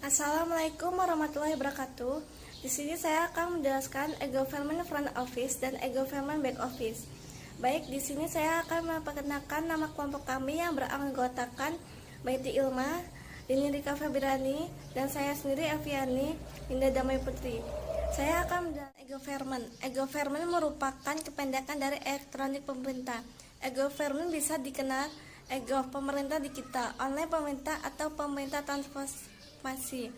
Assalamualaikum warahmatullahi wabarakatuh. Di sini saya akan menjelaskan e-government front office dan e-government back office. Baik, di sini saya akan memperkenalkan nama kelompok kami yang beranggotakan Baiti Ilma, Dini Rika Febirani, dan saya sendiri Aviani Indah Damai Putri. Saya akan menjelaskan e-government. E-government merupakan kependekan dari elektronik pemerintah. E-government bisa dikenal e-gov pemerintah digital, online pemerintah, atau pemerintah transformasi.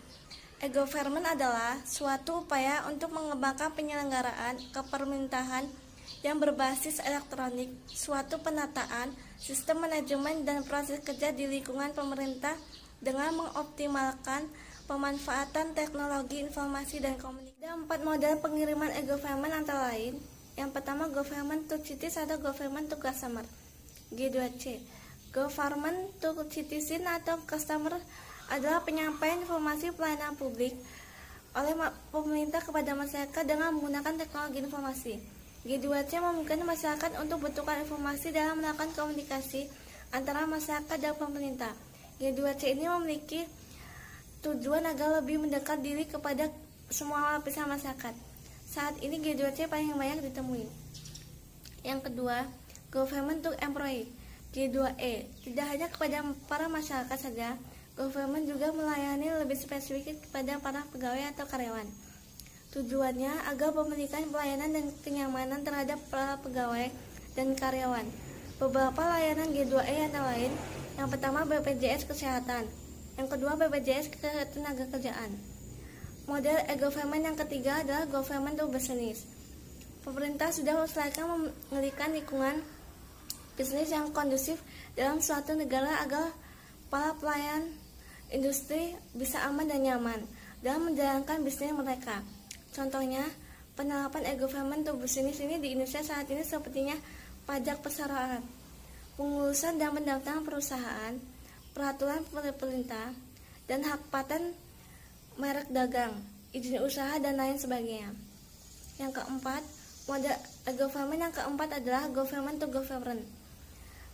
E-government adalah suatu upaya untuk mengembangkan penyelenggaraan kepemerintahan yang berbasis elektronik, suatu penataan, sistem manajemen dan proses kerja di lingkungan pemerintah dengan mengoptimalkan pemanfaatan teknologi informasi dan komunikasi. Ada 4 model pengiriman e-government antara lain. Yang pertama, government to cities atau government to customer. G2C. Government to citizen atau customer adalah penyampaian informasi pelayanan publik oleh pemerintah kepada masyarakat dengan menggunakan teknologi informasi. G2C memungkinkan masyarakat untuk membutuhkan informasi dalam melakukan komunikasi antara masyarakat dan pemerintah. G2C ini memiliki tujuan agar lebih mendekat diri kepada semua lapisan masyarakat. Saat ini G2C paling banyak ditemui. Yang kedua, government to employee. G2E, tidak hanya kepada para masyarakat saja, government juga melayani lebih spesifik kepada para pegawai atau karyawan. Tujuannya agar memberikan pelayanan dan kenyamanan terhadap para pegawai dan karyawan. Beberapa layanan G2E antara lain, yang pertama BPJS Kesehatan, yang kedua BPJS Ketenagakerjaan. Model e-government yang ketiga adalah government to business. Pemerintah sudah mengusahakan mengendalikan lingkungan bisnis yang kondusif dalam suatu negara agar para pelayan industri bisa aman dan nyaman dalam menjalankan bisnis mereka. Contohnya, penerapan e-government to business ini di Indonesia saat ini sepertinya pajak perseroan, pengurusan dan pendaftaran perusahaan, peraturan pemerintah, dan hak paten merek dagang, izin usaha, dan lain sebagainya. Yang keempat, model e-government yang keempat adalah government to government.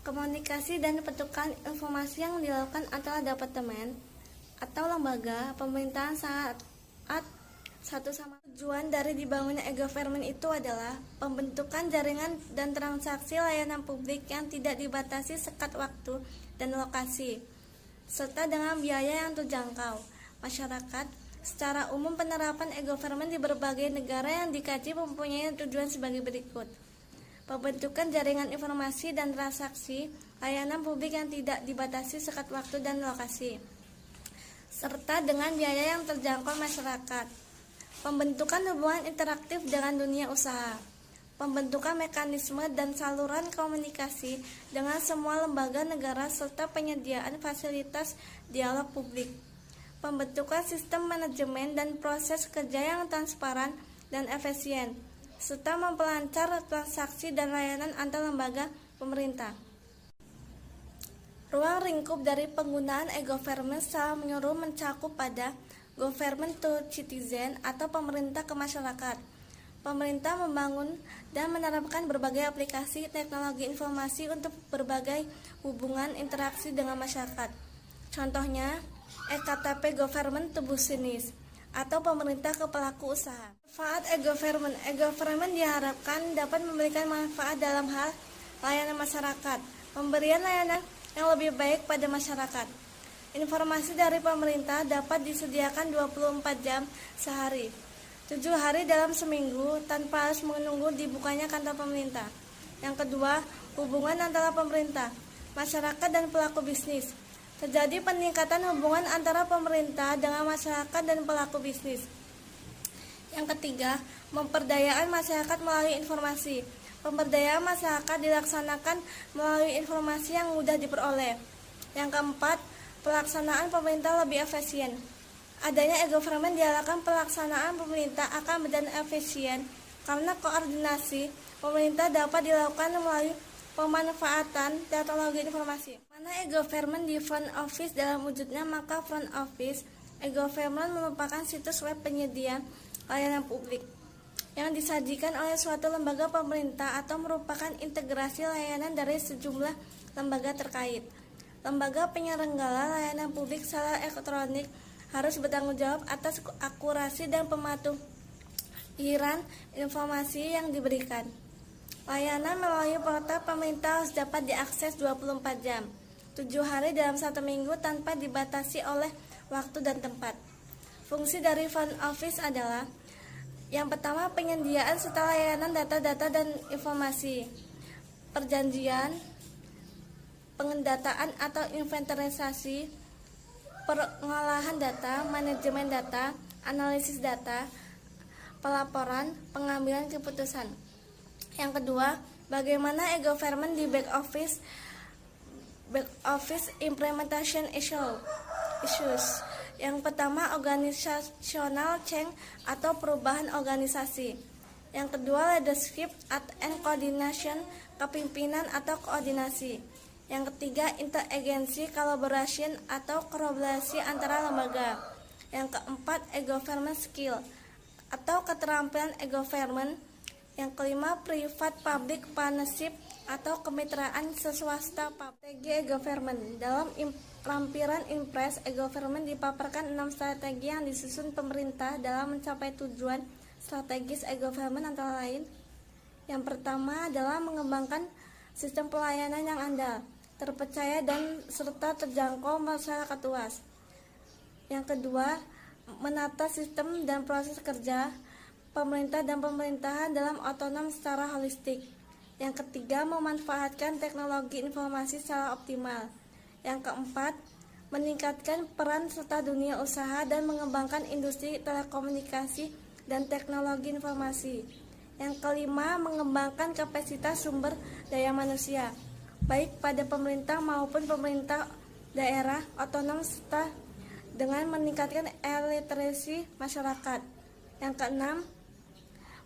Komunikasi dan pertukaran informasi yang dilakukan antara departemen atau lembaga pemerintahan saat satu sama tujuan dari dibangunnya e-government itu adalah pembentukan jaringan dan transaksi layanan publik yang tidak dibatasi sekat waktu dan lokasi, serta dengan biaya yang terjangkau. Masyarakat secara umum, penerapan e-government di berbagai negara yang dikaji mempunyai tujuan sebagai berikut: pembentukan jaringan informasi dan transaksi layanan publik yang tidak dibatasi sekat waktu dan lokasi, serta dengan biaya yang terjangkau masyarakat. Pembentukan hubungan interaktif dengan dunia usaha. Pembentukan mekanisme dan saluran komunikasi dengan semua lembaga negara serta penyediaan fasilitas dialog publik. Pembentukan sistem manajemen dan proses kerja yang transparan dan efisien, serta memperlancar transaksi dan layanan antar lembaga pemerintah. Ruang lingkup dari penggunaan e-government secara menyeluruh mencakup pada government to citizen atau pemerintah ke masyarakat. Pemerintah membangun dan menerapkan berbagai aplikasi teknologi informasi untuk berbagai hubungan interaksi dengan masyarakat. Contohnya, e-KTP government to business atau pemerintah ke pelaku usaha. Manfaat e-government. E-government diharapkan dapat memberikan manfaat dalam hal layanan masyarakat, pemberian layanan yang lebih baik pada masyarakat. Informasi dari pemerintah dapat disediakan 24 jam sehari, 7 hari dalam seminggu tanpa harus menunggu dibukanya kantor pemerintah. Yang kedua, hubungan antara pemerintah, masyarakat, dan pelaku bisnis. Terjadi peningkatan hubungan antara pemerintah dengan masyarakat dan pelaku bisnis. Yang ketiga, memperdayaan masyarakat melalui informasi. Pemberdayaan masyarakat dilaksanakan melalui informasi yang mudah diperoleh. Yang keempat, pelaksanaan pemerintah lebih efisien. Adanya e-government diharapkan pelaksanaan pemerintah akan berjalan efisien karena koordinasi pemerintah dapat dilakukan melalui pemanfaatan teknologi informasi. Mana e-government di front office dalam wujudnya, maka front office e-government merupakan situs web penyedia layanan publik yang disajikan oleh suatu lembaga pemerintah atau merupakan integrasi layanan dari sejumlah lembaga terkait. Lembaga penyelenggara layanan publik secara elektronik harus bertanggung jawab atas akurasi dan pematuhiran informasi yang diberikan. Layanan melalui portal pemerintah harus dapat diakses 24 jam, 7 hari dalam 1 minggu tanpa dibatasi oleh waktu dan tempat. Fungsi dari front office adalah: yang pertama, penyediaan serta layanan data-data dan informasi, perjanjian, pengendataan atau inventarisasi, pengolahan data, manajemen data, analisis data, pelaporan, pengambilan keputusan. Yang kedua, bagaimana e-government di back office implementation issues. Yang pertama, organizational change atau perubahan organisasi. Yang kedua, leadership and coordination, kepemimpinan atau koordinasi. Yang ketiga, interagency collaboration atau kolaborasi antara lembaga. Yang keempat, e-government skill atau keterampilan e-government. Yang kelima, private public partnership atau kemitraan swasta. Strategi e-government. Dalam lampiran Impres, e-government dipaparkan 6 strategi yang disusun pemerintah dalam mencapai tujuan strategis e-government, antara lain: yang pertama adalah mengembangkan sistem pelayanan yang andal, terpercaya dan serta terjangkau masyarakat luas. Yang kedua, menata sistem dan proses kerja pemerintah dan pemerintahan dalam otonom secara holistik. Yang ketiga, memanfaatkan teknologi informasi secara optimal. Yang keempat, meningkatkan peran serta dunia usaha dan mengembangkan industri telekomunikasi dan teknologi informasi. Yang kelima, mengembangkan kapasitas sumber daya manusia, baik pada pemerintah maupun pemerintah daerah otonom serta dengan meningkatkan literasi masyarakat. Yang keenam,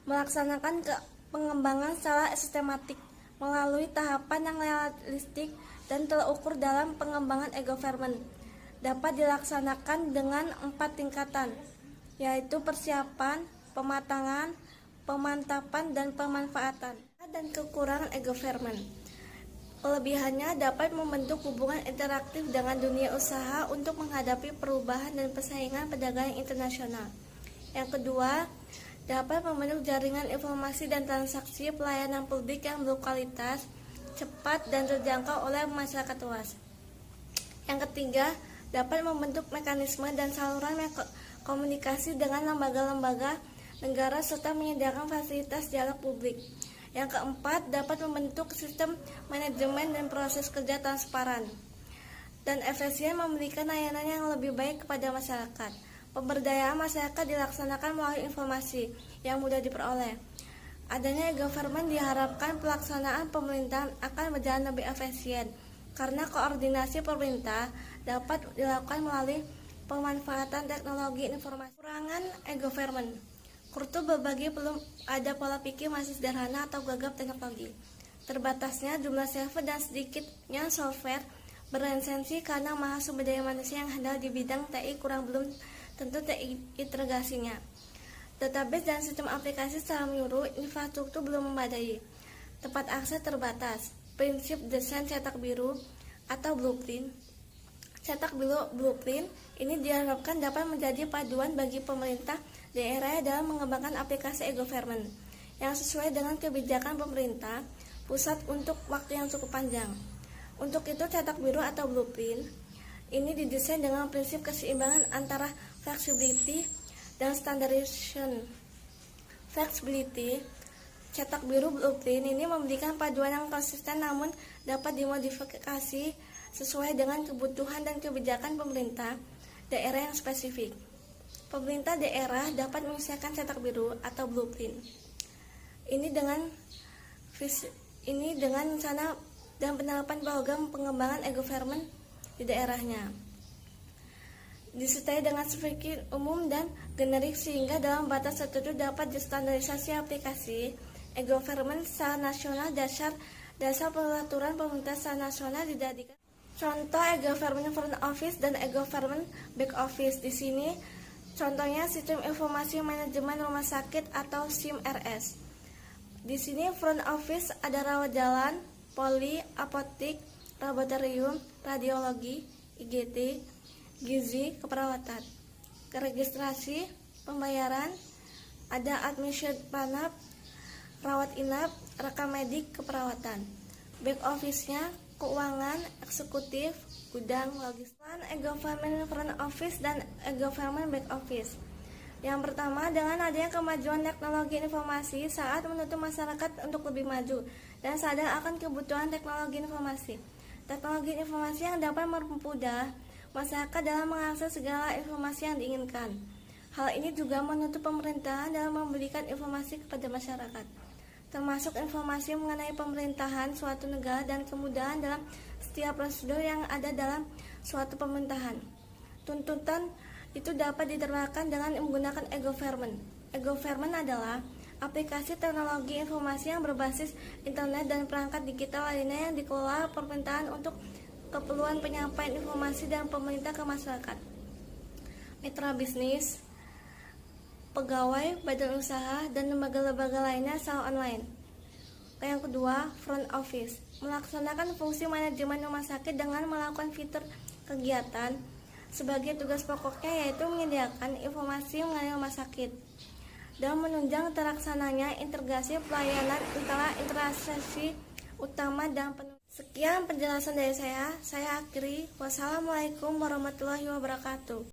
melaksanakan pengembangan secara sistematik melalui tahapan yang realistik dan terukur dalam pengembangan e-government. Dapat dilaksanakan dengan 4 tingkatan, yaitu persiapan, pematangan, pemantapan, dan pemanfaatan. Dan kekurangan e-government. Kelebihannya dapat membentuk hubungan interaktif dengan dunia usaha untuk menghadapi perubahan dan persaingan perdagangan internasional. Yang kedua, dapat membentuk jaringan informasi dan transaksi pelayanan publik yang berkualitas, cepat, dan terjangkau oleh masyarakat luas. Yang ketiga, dapat membentuk mekanisme dan saluran komunikasi dengan lembaga-lembaga negara serta menyediakan fasilitas dialog publik. Yang keempat, dapat membentuk sistem manajemen dan proses kerja transparan dan efisien, memberikan layanan yang lebih baik kepada masyarakat. Pemberdayaan masyarakat dilaksanakan melalui informasi yang mudah diperoleh. Adanya e-government diharapkan pelaksanaan pemerintahan akan berjalan lebih efisien karena koordinasi pemerintah dapat dilakukan melalui pemanfaatan teknologi informasi. Kekurangan e-government. Kurtu berbagi belum ada pola pikir masih sederhana atau gagap teknologi. Terbatasnya jumlah server dan sedikitnya software berlisensi karena mahal sumber daya manusia yang handal di bidang TI kurang belum tentu terintegrasinya. Database dan sistem aplikasi secara menyeluruh, infrastruktur belum memadai, tempat akses terbatas, prinsip desain cetak biru atau blueprint. Cetak biru blueprint ini diharapkan dapat menjadi paduan bagi pemerintah daerah dalam mengembangkan aplikasi e-government yang sesuai dengan kebijakan pemerintah pusat untuk waktu yang cukup panjang. Untuk itu, cetak biru atau blueprint ini didesain dengan prinsip keseimbangan antara flexibility dan standardization. Flexibility, cetak biru blueprint ini memberikan paduan yang konsisten namun dapat dimodifikasi sesuai dengan kebutuhan dan kebijakan pemerintah daerah yang spesifik. Pemerintah daerah dapat menyiapkan cetak biru atau blueprint ini dengan rencana dan penerapan program pengembangan e-government di daerahnya, disertai dengan spesifikasi umum dan generik sehingga dalam batas tertentu dapat distandarisasi aplikasi e-government secara nasional. Dasar peraturan pemerintah secara nasional dijadikan contoh e-government front office dan e-government back office. Di sini contohnya sistem informasi manajemen rumah sakit atau SIM-RS. Di sini front office ada rawat jalan, poli, apotik, laboratorium, radiologi, IGT, gizi, keperawatan. registrasi, pembayaran, ada admission panap, rawat inap, rekam medik keperawatan. Back office-nya keuangan, eksekutif, gudang, logistik, e-government front office dan e-government back office. Yang pertama, dengan adanya kemajuan teknologi informasi saat menuntut masyarakat untuk lebih maju dan sadar akan kebutuhan teknologi informasi. Teknologi informasi yang dapat mempermudah masyarakat dalam mengakses segala informasi yang diinginkan. Hal ini juga menuntut pemerintahan dalam memberikan informasi kepada masyarakat, termasuk informasi mengenai pemerintahan suatu negara dan kemudahan dalam setiap prosedur yang ada dalam suatu pemerintahan. Tuntutan itu dapat diterapkan dengan menggunakan e-government. E-government adalah aplikasi teknologi informasi yang berbasis internet dan perangkat digital lainnya yang dikelola pemerintahan untuk keperluan penyampaian informasi dan pemerintah ke masyarakat. Mitra bisnis, pegawai, badan usaha, dan lembaga-lembaga lainnya secara online. Yang kedua, front office, melaksanakan fungsi manajemen rumah sakit dengan melakukan fitur kegiatan sebagai tugas pokoknya, yaitu menyediakan informasi mengenai rumah sakit dan menunjang terlaksananya integrasi pelayanan antara instansi utama dan penuh. Sekian penjelasan dari saya akhiri. Wassalamualaikum warahmatullahi wabarakatuh.